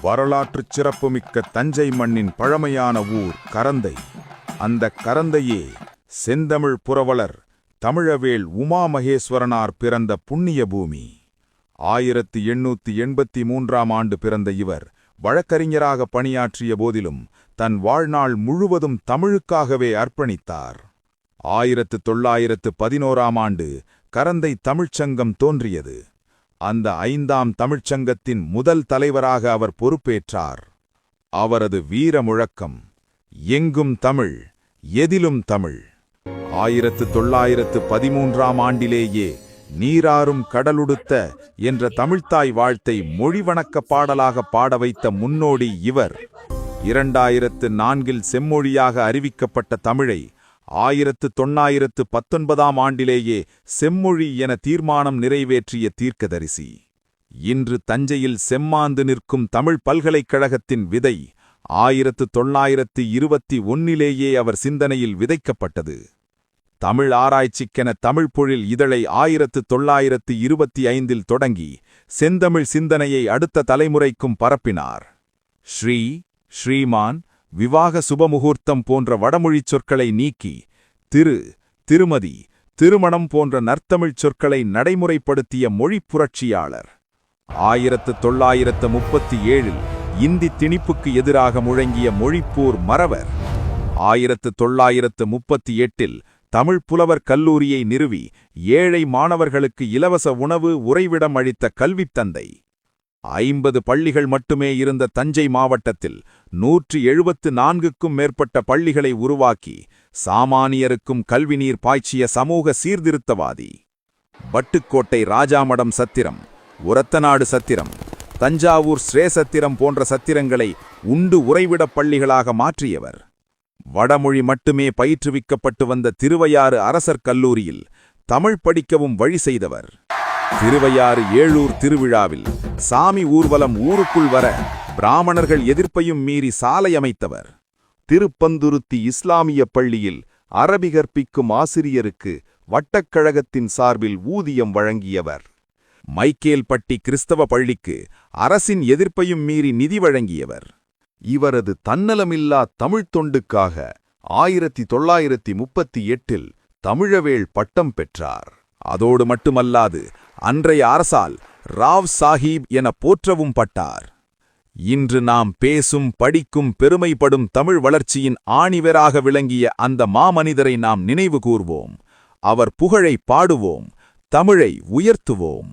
வரலாற்றுச் சிறப்புமிக்க தஞ்சை மண்ணின் பழமையான ஊர் கரந்தை. அந்த கரந்தையே செந்தமிழ் புரவலர் தமிழவேள் உமாமகேஸ்வரனார் பிறந்த புண்ணிய பூமி. 1883ஆம் ஆண்டு பிறந்த இவர் வழக்கறிஞராக பணியாற்றிய போதிலும் தன் வாழ்நாள் முழுவதும் தமிழுக்காகவே அர்ப்பணித்தார். 1911ஆம் ஆண்டு கரந்தை தமிழ்ச்சங்கம் தோன்றியது. அந்த 5ஆம் தமிழ்ச்சங்கத்தின் முதல் தலைவராக அவர் பொறுப்பேற்றார். அவரது வீர முழக்கம் எங்கும் தமிழ், எதிலும் தமிழ். 1913ஆம் ஆண்டிலேயே நீராறும் கடலுடுத்த என்ற தமிழ்த்தாய் வாழ்த்தை மொழிவணக்க பாடலாக பாட வைத்த முன்னோடி இவர். 2004இல் செம்மொழியாக அறிவிக்கப்பட்ட தமிழை 1919ஆம் ஆண்டிலேயே செம்மொழி என தீர்மானம் நிறைவேற்றிய தீர்க்கதரிசி. இன்று தஞ்சையில் செம்மாந்து நிற்கும் தமிழ் பல்கலைக்கழகத்தின் விதை 1921லேயே அவர் சிந்தனையில் விதைக்கப்பட்டது. தமிழ் ஆராய்ச்சிக்கென தமிழ் பொழில் இதழை 1925இல் தொடங்கி செந்தமிழ் சிந்தனையை அடுத்த தலைமுறைக்கும் பரப்பினார். ஸ்ரீ, ஸ்ரீமான், விவாக சுபமுகூர்த்தம் போன்ற வடமொழிச் சொற்களை நீக்கி திரு, திருமதி, திருமணம் போன்ற நற்தமிழ்ச் சொற்களை நடைமுறைப்படுத்திய மொழிப் புரட்சியாளர். 1937இல் இந்தி திணிப்புக்கு எதிராக முழங்கிய மொழிப்போர் மறவர். 1938இல் தமிழ் புலவர் கல்லூரியை நிறுவி ஏழை மாணவர்களுக்கு இலவச உணவு உறைவிடம் அளித்த கல்வித் தந்தை. 50 பள்ளிகள் மட்டுமே இருந்த தஞ்சை மாவட்டத்தில் 174க்கும் மேற்பட்ட பள்ளிகளை உருவாக்கி சாமானியருக்கும் கல்வி நீர் பாய்ச்சிய சமூக சீர்திருத்தவாதி. வட்டுக்கோட்டை ராஜாமடம் சத்திரம், உரத்தநாடு சத்திரம், தஞ்சாவூர் ஸ்ரேசத்திரம் போன்ற சத்திரங்களை உண்டு உறைவிடப் பள்ளிகளாக மாற்றியவர். வடமொழி மட்டுமே பயிற்றுவிக்கப்பட்டு வந்த திருவையாறு அரசர் கல்லூரியில் தமிழ் படிக்கவும் வழி செய்தவர். திருவையாறு ஏழூர் திருவிழாவில் சாமி ஊர்வலம் ஊருக்குள் வர பிராமணர்கள் எதிர்ப்பையும் மீறி சாலை அமைத்தவர். திருப்பந்துருத்தி இஸ்லாமிய பள்ளியில் அரபி கற்பிக்கும் ஆசிரியருக்கு வட்டக்கழகத்தின் சார்பில் ஊதியம் வழங்கியவர். மைக்கேல்பட்டி கிறிஸ்தவ பள்ளிக்கு அரசின் எதிர்ப்பையும் மீறி நிதி வழங்கியவர். இவரது தன்னலமில்லா தமிழ்த் தொண்டுக்காக 1938இல் தமிழவேள் பட்டம் பெற்றார். அதோடு மட்டுமல்லாது அன்றைய அரசால் ராவ் சாஹீப் என போற்றவும் பட்டார். இன்று நாம் பேசும் படிக்கும் பெருமைப்படும் தமிழ் வளர்ச்சியின் ஆணிவராக விளங்கிய அந்த மாமனிதரை நாம் நினைவு கூர்வோம். அவர் புகழை பாடுவோம், தமிழை உயர்த்துவோம்.